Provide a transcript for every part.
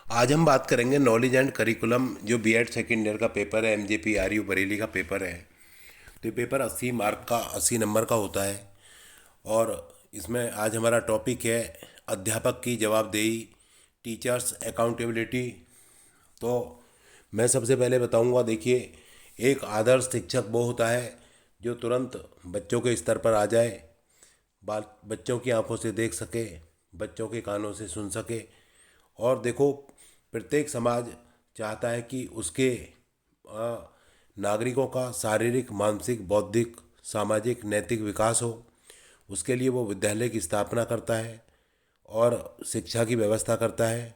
आज हम बात करेंगे नॉलेज एंड करिकुलम जो बीएड सेकेंड ईयर का पेपर है, एमजेपी आरयू बरेली का पेपर है। तो ये पेपर 80 मार्क का 80 नंबर का होता है। और इसमें आज हमारा टॉपिक है अध्यापक की जवाबदेही, टीचर्स अकाउंटेबिलिटी। तो मैं सबसे पहले बताऊंगा, देखिए, एक आदर्श शिक्षक वो होता है जो तुरंत बच्चों के स्तर पर आ जाए, बाल बच्चों की आंखों से देख सके, बच्चों के कानों से सुन सके। और देखो, प्रत्येक समाज चाहता है कि उसके आ, नागरिकों का शारीरिक, मानसिक, बौद्धिक, सामाजिक, नैतिक विकास हो। उसके लिए वो विद्यालय की स्थापना करता है और शिक्षा की व्यवस्था करता है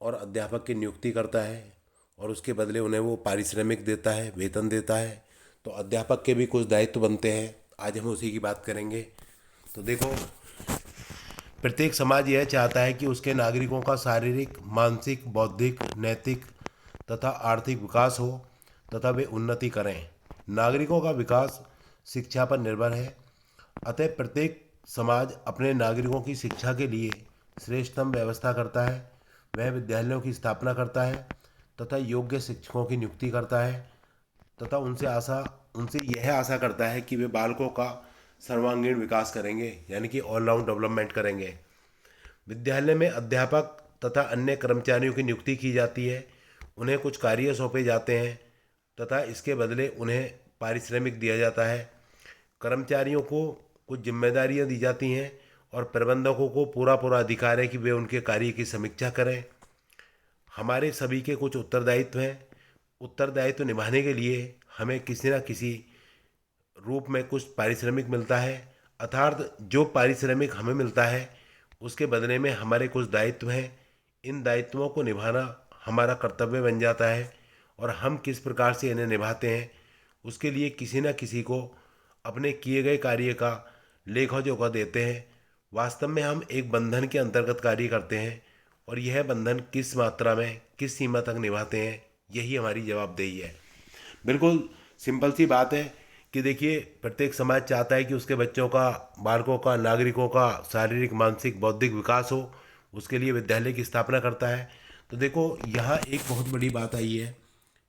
और अध्यापक की नियुक्ति करता है, और उसके बदले उन्हें वो पारिश्रमिक देता है, वेतन देता है। तो अध्यापक के भी कुछ दायित्व बनते हैं, आज हम उसी की बात करेंगे। तो देखो, प्रत्येक समाज यह चाहता है कि उसके नागरिकों का शारीरिक, मानसिक, बौद्धिक, नैतिक तथा आर्थिक विकास हो तथा वे उन्नति करें। नागरिकों का विकास शिक्षा पर निर्भर है। अतः प्रत्येक समाज अपने नागरिकों की शिक्षा के लिए श्रेष्ठतम व्यवस्था करता है। वह विद्यालयों की स्थापना करता है तथा योग्य शिक्षकों की नियुक्ति करता है तथा उनसे यह आशा करता है कि वे बालकों का सर्वांगीण विकास करेंगे, यानी कि ऑलराउंड डेवलपमेंट करेंगे। विद्यालय में अध्यापक तथा अन्य कर्मचारियों की नियुक्ति की जाती है। उन्हें कुछ कार्य सौंपे जाते हैं तथा इसके बदले उन्हें पारिश्रमिक दिया जाता है। कर्मचारियों को कुछ जिम्मेदारियां दी जाती हैं और प्रबंधकों को पूरा पूरा अधिकार है कि वे उनके कार्य की समीक्षा करें। हमारे सभी के कुछ उत्तरदायित्व हैं। उत्तरदायित्व निभाने के लिए हमें किसी न किसी रूप में कुछ पारिश्रमिक मिलता है, अर्थात जो पारिश्रमिक हमें मिलता है उसके बदले में हमारे कुछ दायित्व हैं। इन दायित्वों को निभाना हमारा कर्तव्य बन जाता है, और हम किस प्रकार से इन्हें निभाते हैं उसके लिए किसी न किसी को अपने किए गए कार्य का लेखा जोखा देते हैं। वास्तव में हम एक बंधन के अंतर्गत कार्य करते हैं, और यह बंधन किस मात्रा में, किस सीमा तक निभाते हैं, यही हमारी जवाबदेही है। बिल्कुल सिंपल सी बात है कि देखिए, प्रत्येक समाज चाहता है कि उसके बच्चों का, बालकों का, नागरिकों का शारीरिक, मानसिक, बौद्धिक विकास हो। उसके लिए विद्यालय की स्थापना करता है। तो देखो, यहाँ एक बहुत बड़ी बात आई है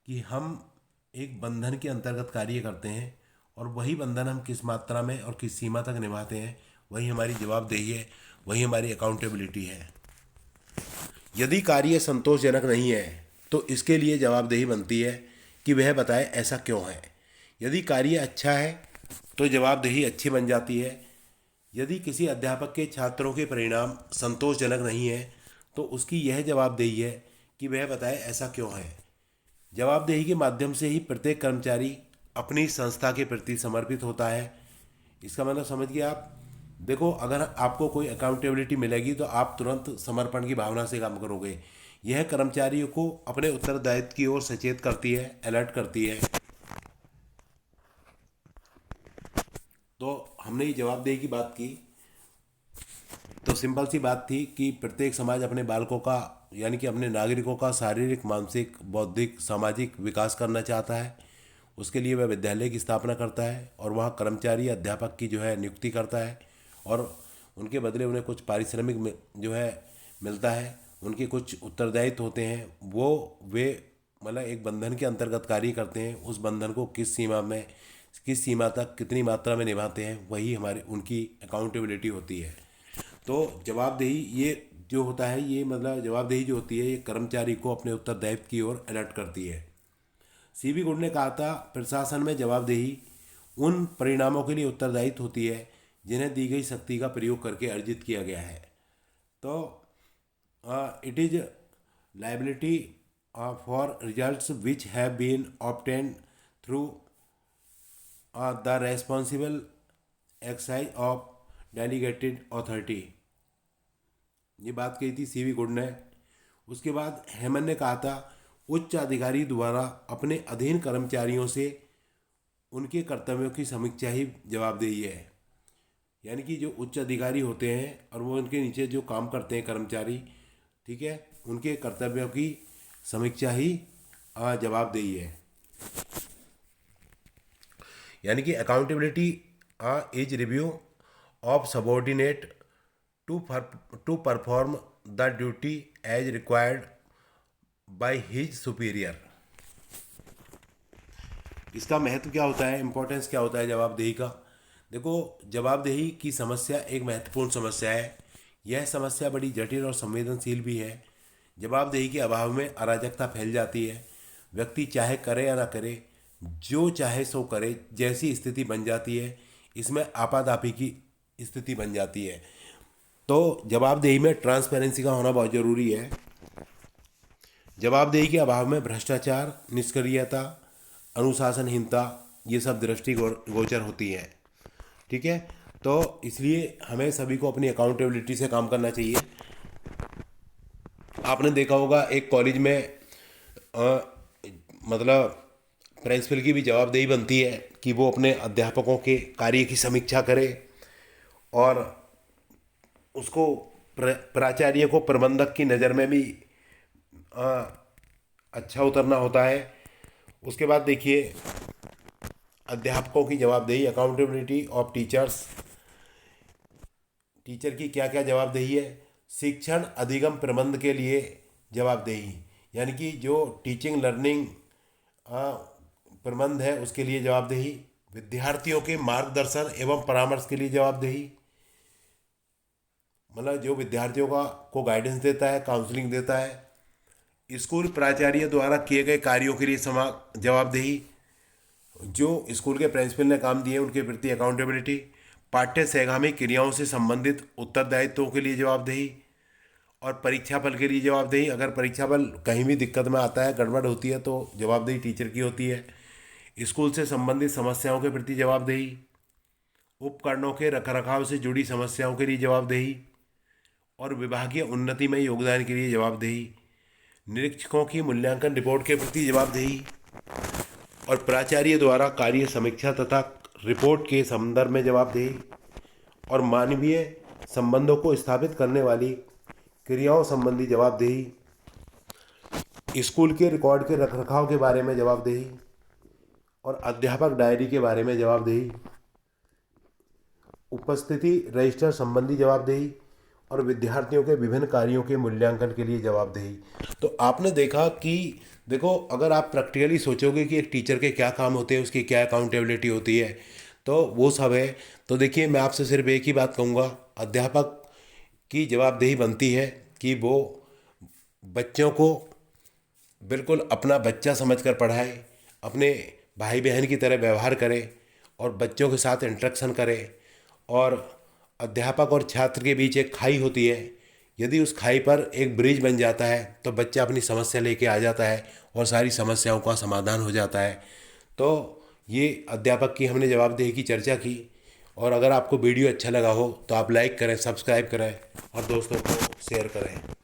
कि हम एक बंधन के अंतर्गत कार्य करते हैं, और वही बंधन हम किस मात्रा में और किस सीमा तक निभाते हैं, वही हमारी जवाबदेही है, वही हमारी अकाउंटेबिलिटी है। यदि कार्य संतोषजनक नहीं है तो इसके लिए जवाबदेही बनती है कि वह बताए ऐसा क्यों है। यदि कार्य अच्छा है तो जवाबदेही अच्छी बन जाती है। यदि किसी अध्यापक के छात्रों के परिणाम संतोषजनक नहीं है तो उसकी यह जवाबदेही है कि वह बताए ऐसा क्यों है। जवाबदेही के माध्यम से ही प्रत्येक कर्मचारी अपनी संस्था के प्रति समर्पित होता है। इसका मतलब समझ गए आप। देखो, अगर आपको कोई अकाउंटेबिलिटी मिलेगी तो आप तुरंत समर्पण की भावना से काम करोगे। यह कर्मचारियों को अपने उत्तरदायित्व की ओर सचेत करती है, अलर्ट करती है। तो हमने ये जवाबदेही की बात की, तो सिंपल सी बात थी कि प्रत्येक समाज अपने बालकों का, यानी कि अपने नागरिकों का शारीरिक, मानसिक, बौद्धिक, सामाजिक विकास करना चाहता है। उसके लिए वह विद्यालय की स्थापना करता है और वहाँ कर्मचारी, अध्यापक की जो है नियुक्ति करता है, और उनके बदले उन्हें कुछ पारिश्रमिक जो है मिलता है। उनके कुछ उत्तरदायित्व होते हैं, वो वे मतलब एक बंधन के अंतर्गत कार्य करते हैं। उस बंधन को किस सीमा में, किस सीमा तक, कितनी मात्रा में निभाते हैं, वही हमारी उनकी अकाउंटेबिलिटी होती है। तो जवाबदेही ये जो होता है, ये मतलब जवाबदेही जो होती है, ये कर्मचारी को अपने उत्तरदायित्व की ओर अलर्ट करती है। सीबी गुड ने कहा था, प्रशासन में जवाबदेही उन परिणामों के लिए उत्तरदायित्व होती है जिन्हें दी गई शक्ति का प्रयोग करके अर्जित किया गया है। तो it is liability for results which have been obtain through the responsible exercise of delegated authority. ये बात कही थी सीवी गुड ने। उसके बाद हेमन ने कहा था, उच्च अधिकारी द्वारा अपने अधीन कर्मचारियों से उनके कर्तव्यों की समीक्षा ही जवाबदेही है। यानी कि जो उच्च अधिकारी होते हैं और वो उनके नीचे जो काम करते हैं कर्मचारी, ठीक है, उनके कर्तव्यों की समीक्षा ही जवाबदेही है। यानी कि accountability is review of subordinate to to perform the duty as required by his superior. इसका महत्व क्या होता है, इम्पोर्टेंस क्या होता है जवाबदेही का? देखो, जवाबदेही की समस्या एक महत्वपूर्ण समस्या है। यह समस्या बड़ी जटिल और संवेदनशील भी है। जवाबदेही के अभाव में अराजकता फैल जाती है। व्यक्ति चाहे करे या ना करे, जो चाहे सो करे, जैसी स्थिति बन जाती है। इसमें आपाधापी की स्थिति बन जाती है। तो जवाबदेही में ट्रांसपेरेंसी का होना बहुत ज़रूरी है। जवाबदेही के अभाव में भ्रष्टाचार, निष्क्रियता, अनुशासनहीनता, ये सब दृष्टिगोचर होती हैं। ठीक है, तो इसलिए हमें सभी को अपनी अकाउंटेबिलिटी से काम करना चाहिए। आपने देखा होगा एक कॉलेज में मतलब प्रिंसिपल की भी जवाबदेही बनती है कि वो अपने अध्यापकों के कार्य की समीक्षा करे और उसको प्राचार्य को प्रबंधक की नज़र में भी अच्छा उतरना होता है। उसके बाद देखिए अध्यापकों की जवाबदेही, अकाउंटेबिलिटी ऑफ टीचर्स। टीचर की क्या क्या जवाबदेही है? शिक्षण अधिगम प्रबंध के लिए जवाबदेही, यानी कि जो टीचिंग लर्निंग प्रबंध है उसके लिए जवाबदेही। विद्यार्थियों के मार्गदर्शन एवं परामर्श के लिए जवाबदेही, मतलब जो विद्यार्थियों को गाइडेंस देता है, काउंसलिंग देता है। स्कूल प्राचार्य द्वारा किए गए कार्यों के लिए जवाबदेही, जो स्कूल के प्रिंसिपल ने काम दिए उनके प्रति अकाउंटेबिलिटी। पाठ्य सहगामी क्रियाओं से संबंधित उत्तरदायित्वों के लिए जवाबदेही और परीक्षा फल के लिए जवाबदेही। अगर परीक्षा फल कहीं भी दिक्कत में आता है, गड़बड़ होती है, तो जवाबदेही टीचर की होती है। स्कूल से संबंधित समस्याओं के प्रति जवाबदेही, उपकरणों के रखरखाव से जुड़ी समस्याओं के लिए जवाबदेही और विभागीय उन्नति में योगदान के लिए जवाबदेही। निरीक्षकों की मूल्यांकन रिपोर्ट के प्रति जवाबदेही और प्राचार्य द्वारा कार्य समीक्षा तथा रिपोर्ट के संदर्भ में जवाबदेही और मानवीय संबंधों को स्थापित करने वाली क्रियाओं संबंधी जवाबदेही। स्कूल के रिकॉर्ड के रखरखाव के बारे में जवाबदेही और अध्यापक डायरी के बारे में जवाबदेही। उपस्थिति रजिस्टर संबंधी जवाबदेही और विद्यार्थियों के विभिन्न कार्यों के मूल्यांकन के लिए जवाबदेही। तो आपने देखा कि देखो, अगर आप प्रैक्टिकली सोचोगे कि एक टीचर के क्या काम होते हैं, उसकी क्या अकाउंटेबिलिटी होती है, तो वो सब है। तो देखिए, मैं आपसे सिर्फ एक ही बात कहूँगा, अध्यापक की जवाबदेही बनती है कि वो बच्चों को बिल्कुल अपना बच्चा समझकर पढ़ाए, अपने भाई बहन की तरह व्यवहार करे और बच्चों के साथ इंटरेक्शन करे। और अध्यापक और छात्र के बीच एक खाई होती है, यदि उस खाई पर एक ब्रिज बन जाता है तो बच्चा अपनी समस्या लेके आ जाता है और सारी समस्याओं का समाधान हो जाता है। तो ये अध्यापक की हमने जवाबदेही की चर्चा की। और अगर आपको वीडियो अच्छा लगा हो तो आप लाइक करें, सब्सक्राइब करें और दोस्तों को शेयर करें।